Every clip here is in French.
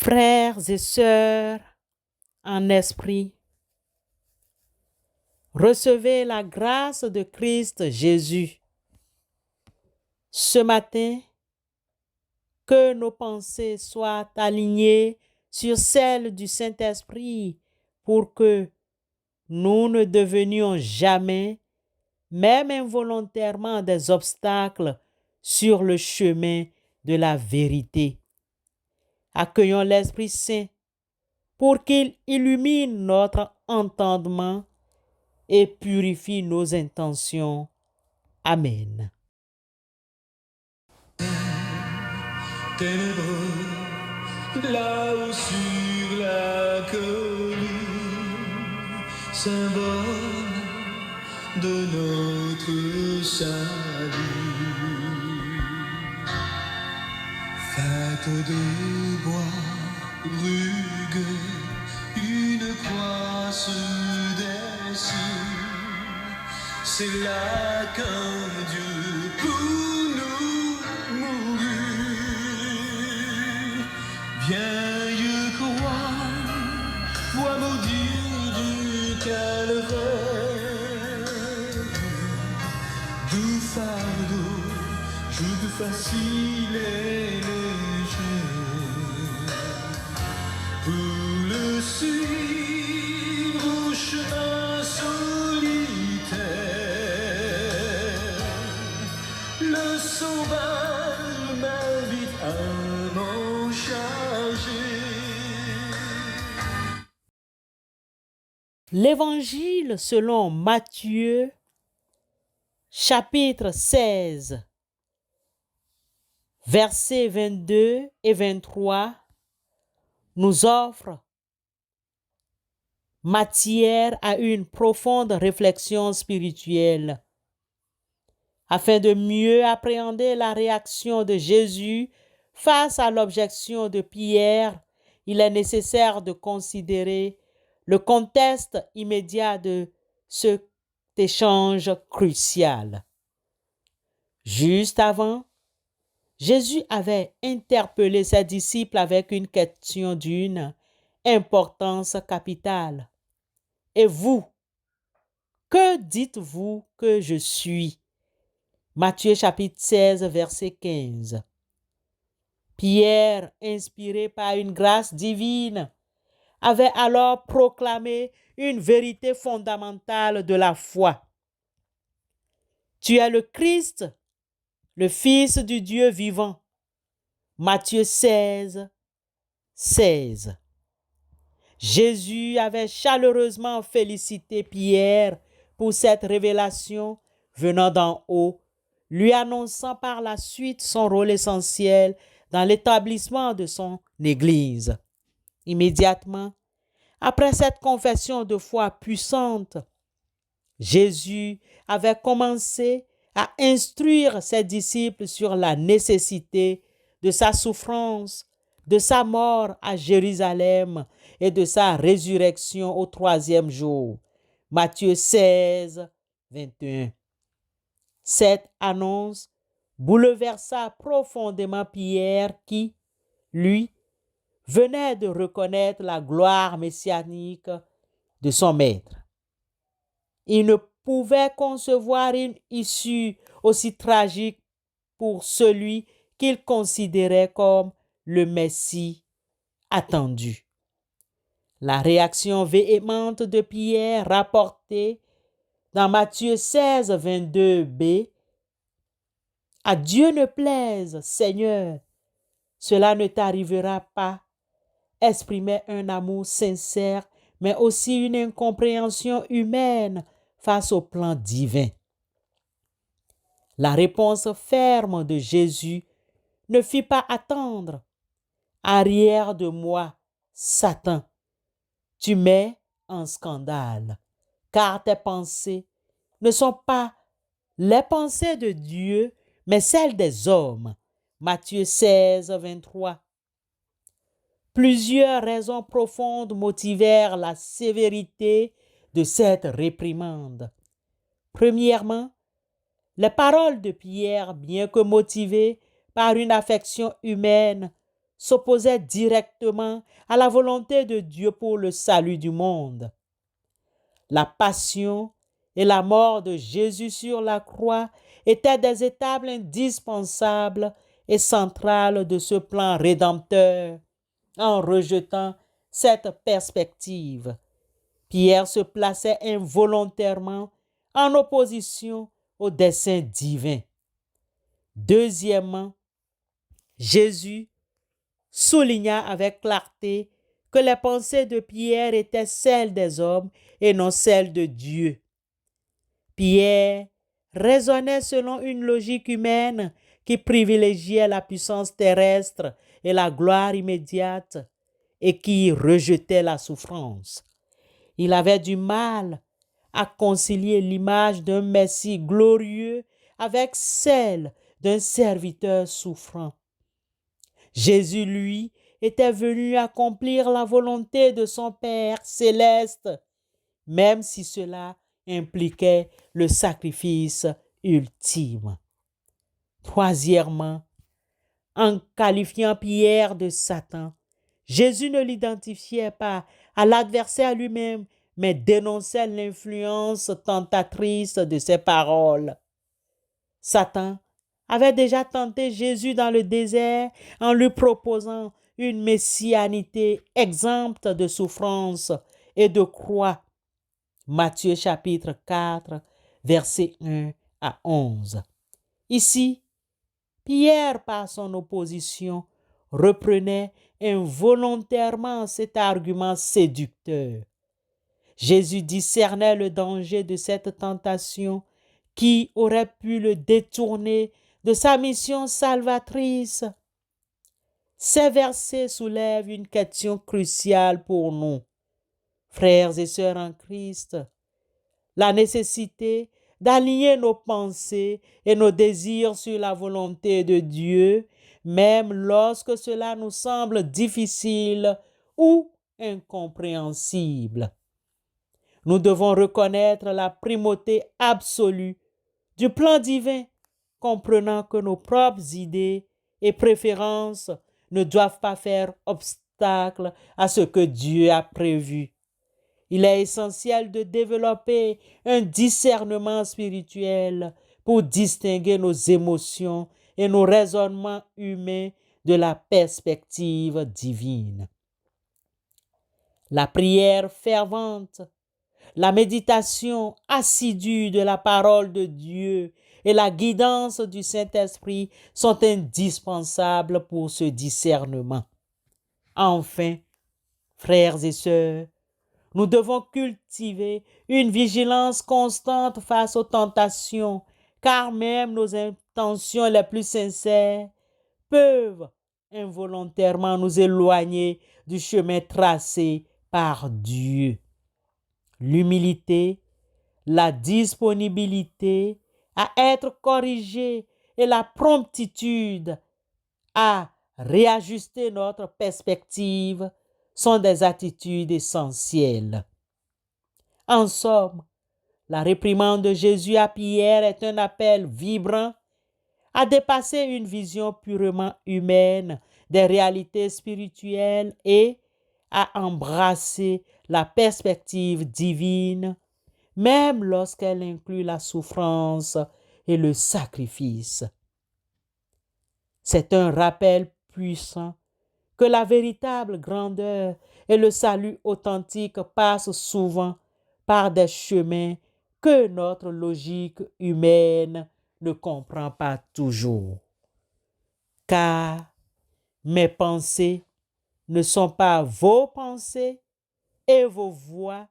Frères et sœurs en esprit, recevez la grâce de Christ Jésus. Ce matin, que nos pensées soient alignées sur celles du Saint-Esprit pour que nous ne devenions jamais, même involontairement, des obstacles sur le chemin de la vérité. Accueillons l'Esprit Saint pour qu'il illumine notre entendement et purifie nos intentions. Amen. Ténébreux, là-haut sur la colline, symbole de notre salut. Faite de bois rugueux, une croix se dessine. C'est là qu'un Dieu pour nous mourut. Vieille croix, voix maudite du calvaire, doux fardeau, joug facile et léger. Pour le suivre au chemin solitaire, le sauvage m'invite à m'en charger. L'Évangile selon Matthieu, chapitre 16, versets 22 et 23, nous offre matière à une profonde réflexion spirituelle. Afin de mieux appréhender la réaction de Jésus face à l'objection de Pierre, il est nécessaire de considérer le contexte immédiat de cet échange crucial. Juste avant, Jésus avait interpellé ses disciples avec une question d'une importance capitale. Et vous, que dites-vous que je suis? Matthieu chapitre 16, verset 15. Pierre, inspiré par une grâce divine, avait alors proclamé une vérité fondamentale de la foi. Tu es le Christ, le Fils du Dieu vivant. Matthieu 16, 16. Jésus avait chaleureusement félicité Pierre pour cette révélation venant d'en haut, lui annonçant par la suite son rôle essentiel dans l'établissement de son Église. Immédiatement, après cette confession de foi puissante, Jésus avait commencé à instruire ses disciples sur la nécessité de sa souffrance, de sa mort à Jérusalem et de sa résurrection au 3e jour. Matthieu 16, 21. Cette annonce bouleversa profondément Pierre qui, lui, venait de reconnaître la gloire messianique de son maître. Il ne pouvait concevoir une issue aussi tragique pour celui qu'il considérait comme le Messie attendu. La réaction véhémente de Pierre rapportée dans Matthieu 16, 22b, « À Dieu ne plaise, Seigneur, cela ne t'arrivera pas », exprimait un amour sincère, mais aussi une incompréhension humaine face au plan divin. La réponse ferme de Jésus ne fit pas attendre. « Arrière de moi, Satan, tu mets en scandale, car tes pensées ne sont pas les pensées de Dieu, mais celles des hommes. » Matthieu 16, 23. Plusieurs raisons profondes motivèrent la sévérité de cette réprimande. Premièrement, les paroles de Pierre, bien que motivées par une affection humaine, s'opposait directement à la volonté de Dieu pour le salut du monde. La passion et la mort de Jésus sur la croix étaient des étapes indispensables et centrales de ce plan rédempteur. En rejetant cette perspective, Pierre se plaçait involontairement en opposition au dessein divin. Deuxièmement, Jésus souligna avec clarté que les pensées de Pierre étaient celles des hommes et non celles de Dieu. Pierre raisonnait selon une logique humaine qui privilégiait la puissance terrestre et la gloire immédiate et qui rejetait la souffrance. Il avait du mal à concilier l'image d'un Messie glorieux avec celle d'un serviteur souffrant. Jésus, lui, était venu accomplir la volonté de son Père céleste, même si cela impliquait le sacrifice ultime. Troisièmement, en qualifiant Pierre de Satan, Jésus ne l'identifiait pas à l'adversaire lui-même, mais dénonçait l'influence tentatrice de ses paroles. Satan avait déjà tenté Jésus dans le désert en lui proposant une messianité exempte de souffrance et de croix. Matthieu chapitre 4, versets 1 à 11. Ici, Pierre, par son opposition, reprenait involontairement cet argument séducteur. Jésus discernait le danger de cette tentation qui aurait pu le détourner de sa mission salvatrice. Ces versets soulèvent une question cruciale pour nous, frères et sœurs en Christ. La nécessité d'aligner nos pensées et nos désirs sur la volonté de Dieu, même lorsque cela nous semble difficile ou incompréhensible. Nous devons reconnaître la primauté absolue du plan divin, comprenant que nos propres idées et préférences ne doivent pas faire obstacle à ce que Dieu a prévu. Il est essentiel de développer un discernement spirituel pour distinguer nos émotions et nos raisonnements humains de la perspective divine. La prière fervente, la méditation assidue de la parole de Dieu et la guidance du Saint-Esprit sont indispensables pour ce discernement. Enfin, frères et sœurs, nous devons cultiver une vigilance constante face aux tentations, car même nos intentions les plus sincères peuvent involontairement nous éloigner du chemin tracé par Dieu. L'humilité, la disponibilité à être corrigé et la promptitude à réajuster notre perspective sont des attitudes essentielles. En somme, la réprimande de Jésus à Pierre est un appel vibrant à dépasser une vision purement humaine des réalités spirituelles et à embrasser la perspective divine, même lorsqu'elle inclut la souffrance et le sacrifice. C'est un rappel puissant que la véritable grandeur et le salut authentique passent souvent par des chemins que notre logique humaine ne comprend pas toujours. Car mes pensées ne sont pas vos pensées et vos voix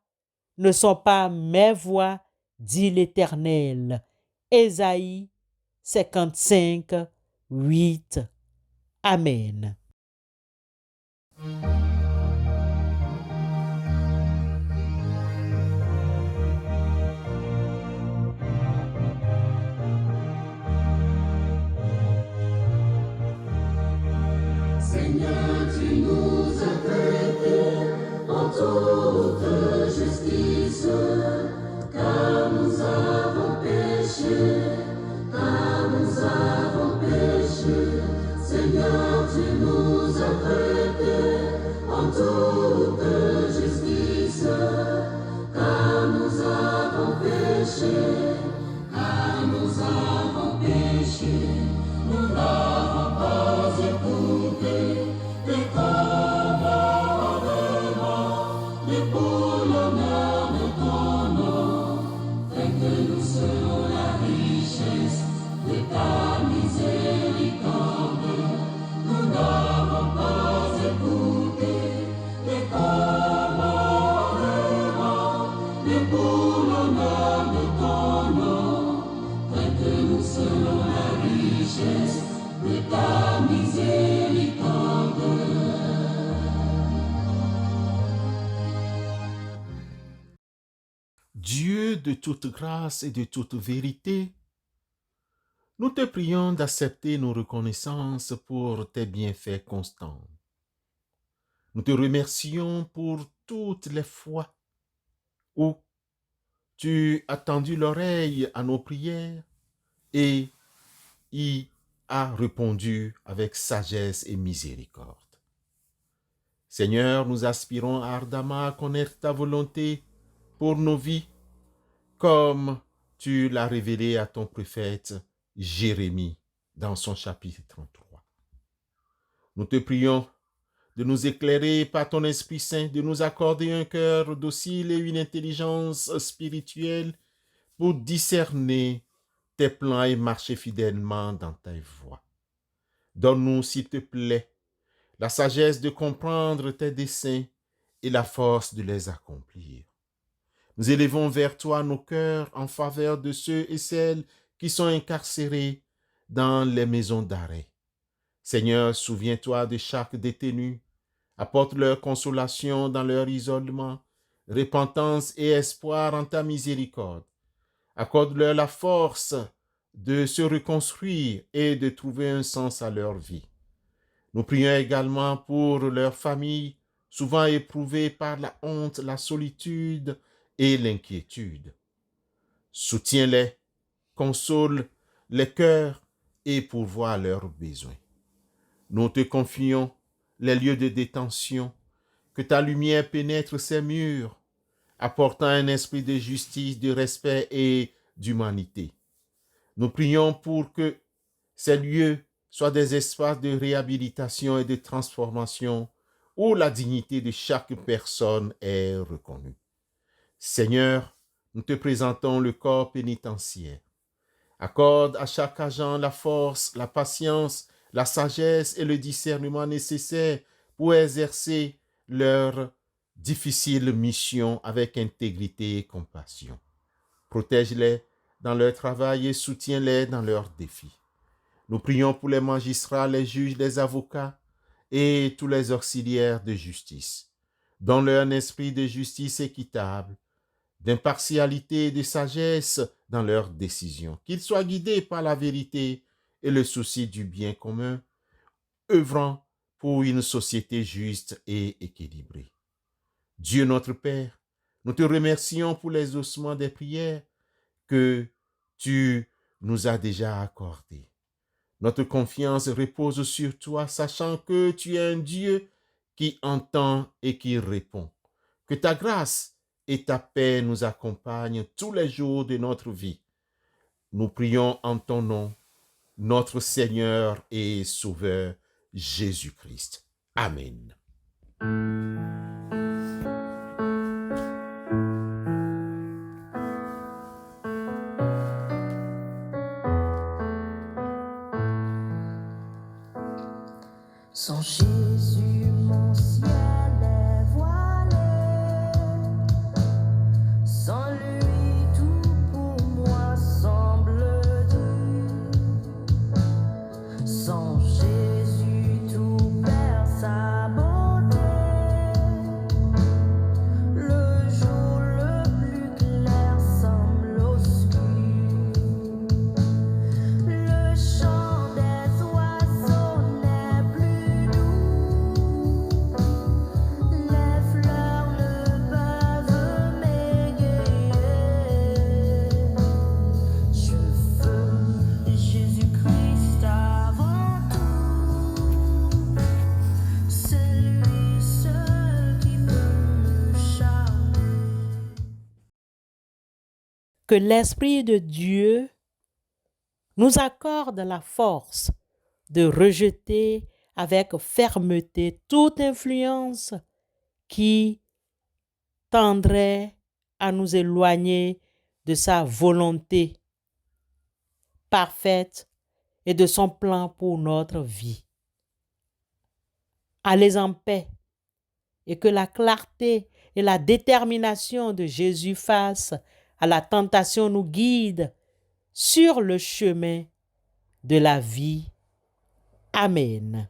ne sont pas mes voix, dit l'Éternel. Ésaïe 55, 8. Amen. Seigneur, tu nous as traités en toute justice, car nous avons péché, car nous avons péché. Seigneur, Seigneur, tu nous as traités en toute justice, car nous avons péché, nous n'avons pas écouté tes commandements, mais pour l'honneur de ton nom, fais que nous selon la richesse de ta miséricorde. Nous n'avons pas écouté tes commandements, mais pour l'honneur de ton nom, fais que nous selon la richesse de ta miséricorde. Dieu de toute grâce et de toute vérité, nous te prions d'accepter nos reconnaissances pour tes bienfaits constants. Nous te remercions pour toutes les fois où tu as tendu l'oreille à nos prières et y as répondu avec sagesse et miséricorde. Seigneur, nous aspirons ardemment à connaître ta volonté pour nos vies, comme tu l'as révélé à ton prophète Jérémie dans son chapitre 33. Nous te prions de nous éclairer par ton Esprit Saint, de nous accorder un cœur docile et une intelligence spirituelle pour discerner tes plans et marcher fidèlement dans ta voie. Donne-nous, s'il te plaît, la sagesse de comprendre tes desseins et la force de les accomplir. Nous élevons vers toi nos cœurs en faveur de ceux et celles qui sont incarcérés dans les maisons d'arrêt. Seigneur, souviens-toi de chaque détenu, apporte leur consolation dans leur isolement, repentance et espoir en ta miséricorde. Accorde-leur la force de se reconstruire et de trouver un sens à leur vie. Nous prions également pour leurs familles, souvent éprouvées par la honte, la solitude et l'inquiétude. Soutiens-les, console les cœurs et pourvois leurs besoins. Nous te confions les lieux de détention, que ta lumière pénètre ces murs, apportant un esprit de justice, de respect et d'humanité. Nous prions pour que ces lieux soient des espaces de réhabilitation et de transformation où la dignité de chaque personne est reconnue. Seigneur, nous te présentons le corps pénitentiaire. Accorde à chaque agent la force, la patience, la sagesse et le discernement nécessaires pour exercer leur difficile mission avec intégrité et compassion. Protège-les dans leur travail et soutiens-les dans leurs défis. Nous prions pour les magistrats, les juges, les avocats et tous les auxiliaires de justice. Donne-leur un esprit de justice équitable, d'impartialité et de sagesse dans leurs décisions. Qu'ils soient guidés par la vérité et le souci du bien commun, œuvrant pour une société juste et équilibrée. Dieu notre Père, nous te remercions pour les ossements des prières que tu nous as déjà accordés. Notre confiance repose sur toi, sachant que tu es un Dieu qui entend et qui répond. Que ta grâce et ta paix nous accompagnent tous les jours de notre vie. Nous prions en ton nom, notre Seigneur et Sauveur Jésus-Christ. Amen. Sans Jésus, mon ciel est voilé. Sans lui, tout pour moi semble dur. Sans Jésus, tout perd sa beauté. Le jour le plus clair semble obscur. Le chant des oiseaux n'est plus doux. que l'Esprit de Dieu nous accorde la force de rejeter avec fermeté toute influence qui tendrait à nous éloigner de sa volonté parfaite et de son plan pour notre vie. Allez en paix et que la clarté et la détermination de Jésus face à la tentation nous guident sur le chemin de la vie. Amen.